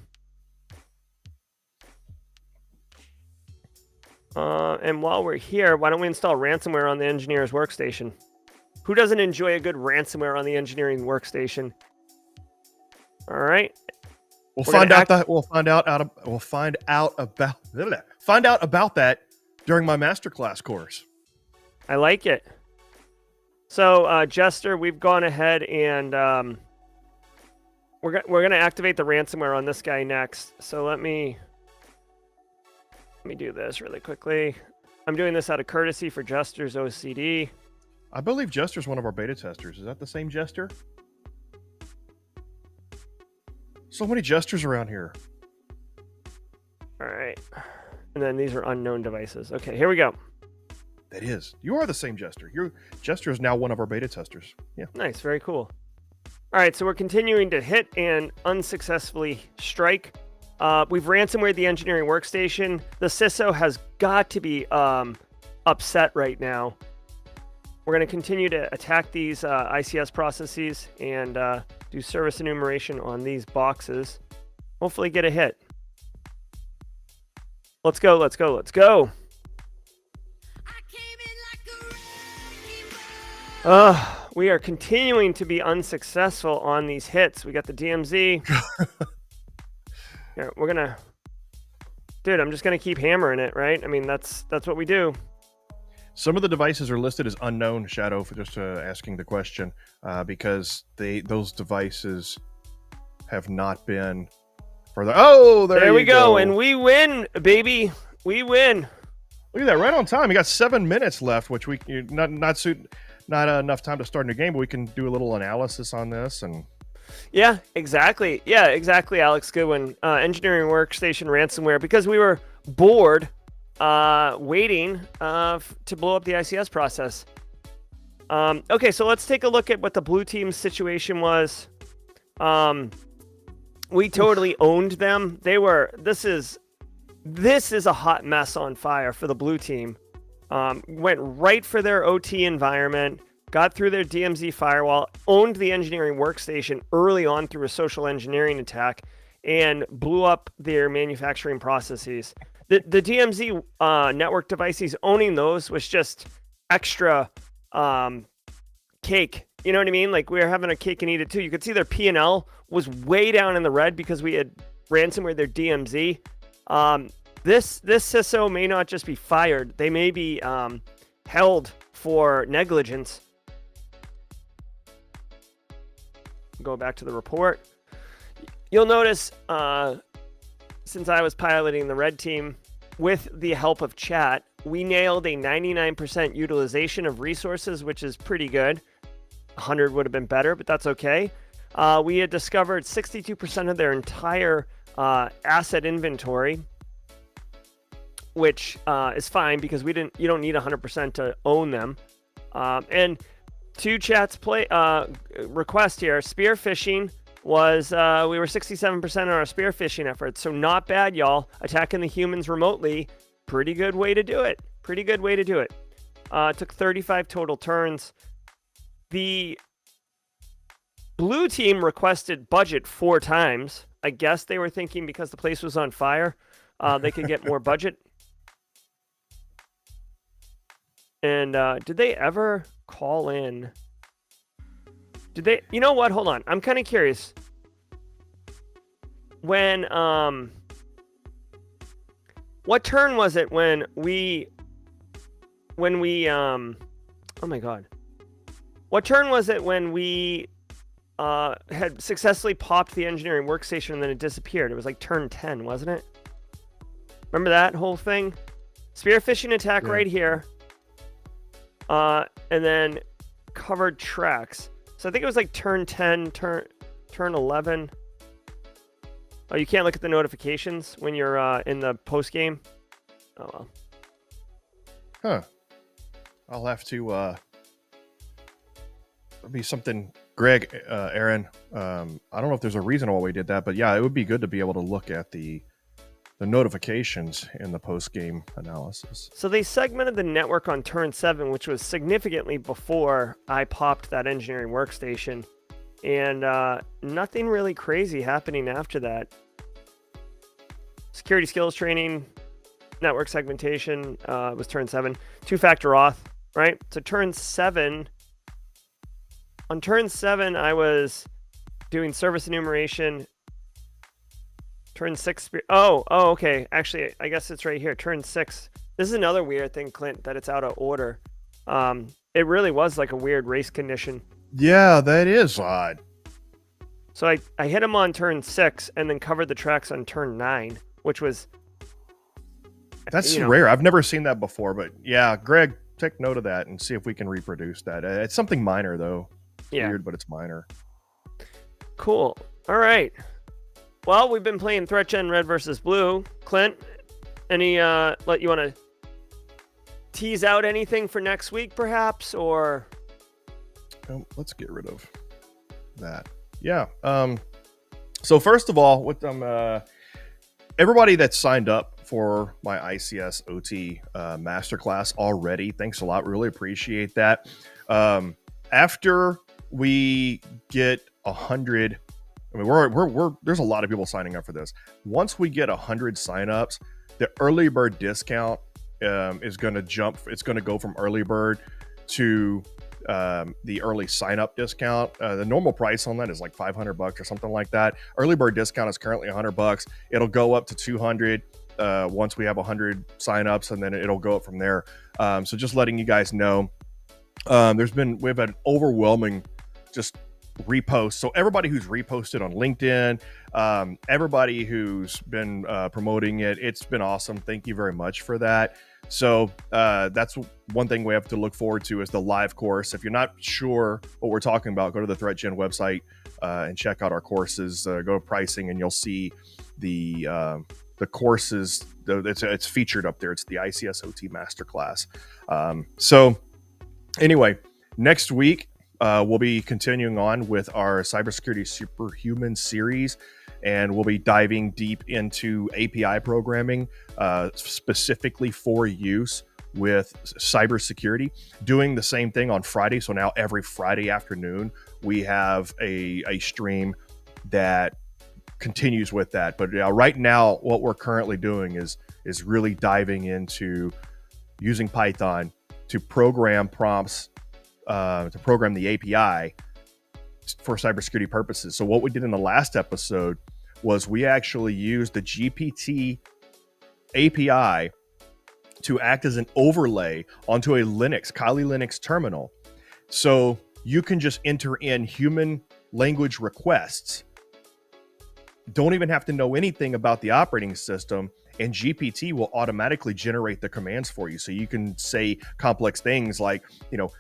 And while we're here, why don't we install ransomware on the engineer's workstation? Who doesn't enjoy a good ransomware on the engineering workstation? All right. We'll find out about that during my masterclass course. I like it. So, Jester, we've gone ahead and we're going to activate the ransomware on this guy next. So let me do this really quickly. I'm doing this out of courtesy for Jester's OCD. I believe Jester's one of our beta testers. Is that the same Jester? So many Jesters around here. All right. And then these are unknown devices. Okay, here we go. That is. You are the same Jester. Jester is now one of our beta testers. Yeah. Nice. Very cool. All right, so we're continuing to hit and unsuccessfully strike. We've ransomwared the engineering workstation. The CISO has got to be upset right now. We're going to continue to attack these ICS processes and do service enumeration on these boxes. Hopefully get a hit. Let's go, let's go, let's go. We are continuing to be unsuccessful on these hits. We got the DMZ. Here, we're gonna, dude. I'm just gonna keep hammering it, right? I mean, that's what we do. Some of the devices are listed as unknown, Shadow, for just asking the question, because those devices have not been further. Oh, there we go, and we win, baby. We win. Look at that, right on time. We got 7 minutes left, which we not enough time to start a new game, but we can do a little analysis on this and. Yeah, exactly. Alex Goodwin, engineering workstation ransomware, because we were bored waiting to blow up the ICS process. Okay, so let's take a look at what the blue team's situation was. We totally owned them. This is a hot mess on fire for the blue team. Went right for their OT environment. Got through their DMZ firewall, owned the engineering workstation early on through a social engineering attack, and blew up their manufacturing processes. The DMZ network devices, owning those was just extra cake. You know what I mean? Like, we were having a cake and eat it too. You could see their P&L was way down in the red because we had ransomware their DMZ. This CISO may not just be fired. They may be held for negligence. Go back to the report. You'll notice, since I was piloting the red team, with the help of chat, we nailed a 99% utilization of resources, which is pretty good. 100 would have been better, but that's okay. We had discovered 62% of their entire asset inventory, which is fine because you don't need 100% to own them. And to chat's request here, spear phishing was we were 67% on our spear phishing efforts, so not bad, y'all. Attacking the humans remotely, pretty good way to do it. Took 35 total turns. The blue team requested budget 4 times. I guess they were thinking because the place was on fire, they could get more budget. And did they ever call in? Did they? You know what? Hold on. I'm kind of curious. when what turn was it when we oh my god, what turn was it when we had successfully popped the engineering workstation and then it disappeared? It was like turn 10, wasn't it? Remember that whole thing? Spear phishing attack right here. And then covered tracks. So I think it was like turn 10, turn 11. Oh, you can't look at the notifications when you're in the post game? Oh well. Huh. I'll have to be something, Greg, Aaron. I don't know if there's a reason why we did that, but yeah, it would be good to be able to look at the notifications in the post-game analysis. So they segmented the network on turn 7, which was significantly before I popped that engineering workstation, and nothing really crazy happening after that. Security skills training, network segmentation was turn 7. Two-factor auth, right? So turn 7. On turn 7, I was doing service enumeration. Turn 6. Oh, okay. Actually, I guess it's right here. Turn 6. This is another weird thing, Clint, that it's out of order. It really was like a weird race condition. Yeah, that is odd. So I hit him on turn 6 and then covered the tracks on turn 9, which was... That's rare. I've never seen that before, but yeah, Greg, take note of that and see if we can reproduce that. It's something minor, though. It's weird, but it's minor. Cool. All right. Well, we've been playing ThreatGEN Red versus Blue. Clint, any you want to tease out anything for next week, perhaps, or? Let's get rid of that. Yeah. So first of all, with everybody that signed up for my ICS OT masterclass already, thanks a lot. Really appreciate that. After we get 100. I mean, we're there's a lot of people signing up for this. Once we get 100 signups, the early bird discount is going to jump. It's going to go from early bird to the early sign up discount. The normal price on that is like $500 or something like that. Early bird discount is currently $100. It'll go up to 200 once we have 100 signups, and then it'll go up from there. So just letting you guys know, we've had overwhelming just reposts. So everybody who's reposted on LinkedIn, everybody who's been promoting it, it's been awesome. Thank you very much for that. So that's one thing we have to look forward to is the live course. If you're not sure what we're talking about, go to the ThreatGEN website and check out our courses. Go to pricing and you'll see the courses. It's featured up there. It's the ICS OT Masterclass. So anyway, next week, we'll be continuing on with our Cybersecurity Superhuman series, and we'll be diving deep into API programming, specifically for use with cybersecurity, doing the same thing on Friday. So now every Friday afternoon, we have a stream that continues with that. But right now, what we're currently doing is really diving into using Python to program prompts, to program the API for cybersecurity purposes. So what we did in the last episode was we actually used the GPT API to act as an overlay onto a Kali Linux terminal. So you can just enter in human language requests. Don't even have to know anything about the operating system, and GPT will automatically generate the commands for you. So you can say complex things like,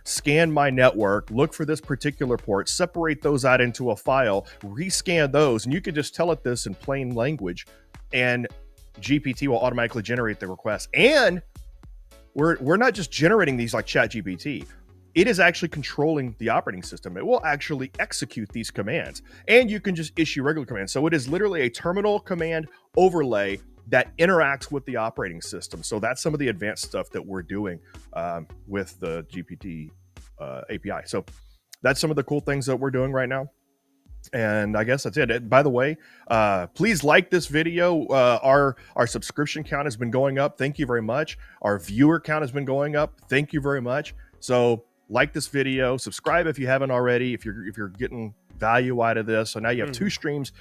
scan my network, look for this particular port, separate those out into a file, rescan those, and you can just tell it this in plain language, and GPT will automatically generate the request. And we're not just generating these like ChatGPT. It is actually controlling the operating system. It will actually execute these commands, and you can just issue regular commands. So it is literally a terminal command overlay that interacts with the operating system. So that's some of the advanced stuff that we're doing with the GPT API. So that's some of the cool things that we're doing right now. And I guess that's it. By the way, please like this video. Our subscription count has been going up. Thank you very much. Our viewer count has been going up. Thank you very much. So like this video, subscribe if you haven't already, if you're getting value out of this. So now you have two streams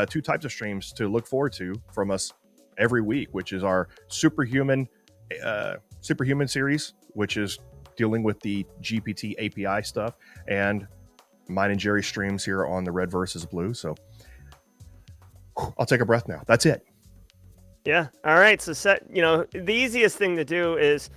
two types of streams to look forward to from us every week, which is our Superhuman series, which is dealing with the GPT API stuff, and mine and Jerry streams here on the Red versus Blue. So I'll take a breath now. That's it. Yeah. All right. So the easiest thing to do is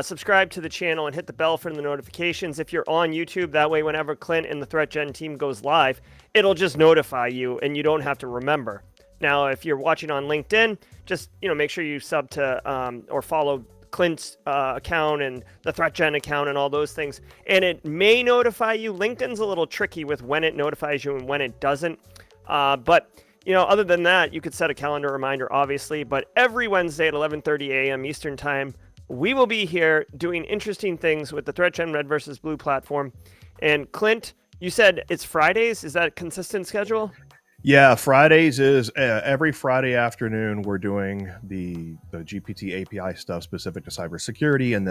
subscribe to the channel and hit the bell for the notifications. If you're on YouTube, that way whenever Clint and the ThreatGEN team goes live, it'll just notify you and you don't have to remember. Now, if you're watching on LinkedIn, just make sure you sub to or follow Clint's account and the ThreatGEN account and all those things. And it may notify you. LinkedIn's a little tricky with when it notifies you and when it doesn't. But other than that, you could set a calendar reminder, obviously. But every Wednesday at 11:30 a.m. Eastern Time, we will be here doing interesting things with the ThreatGEN Red versus Blue platform. And Clint, you said it's Fridays. Is that a consistent schedule? Yeah, Fridays is every Friday afternoon. We're doing the GPT API stuff specific to cybersecurity, and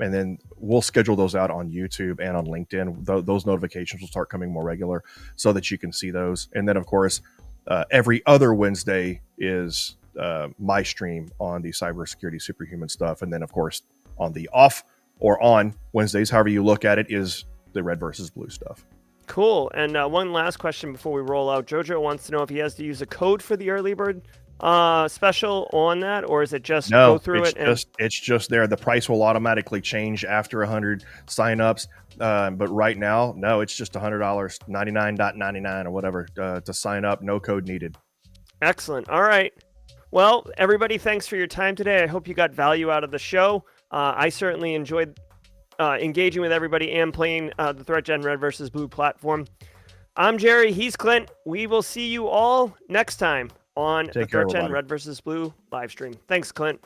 then we'll schedule those out on YouTube and on LinkedIn. Those notifications will start coming more regular, so that you can see those. And then, of course, every other Wednesday is my stream on the cybersecurity superhuman stuff, and then, of course, on the off or on Wednesdays, however you look at it, is the Red versus Blue stuff. Cool. And one last question before we roll out. Jojo wants to know if he has to use a code for the early bird special on that, or is it just go through it? It's just there. The price will automatically change after 100 signups. But right now, no, it's just $100, $99.99 or whatever to sign up. No code needed. Excellent. All right. Well, everybody, thanks for your time today. I hope you got value out of the show. I certainly enjoyed engaging with everybody and playing the ThreatGEN Red versus Blue platform. I'm Jerry. He's Clint. We will see you all next time on the ThreatGEN Red versus Blue live stream. Thanks, Clint.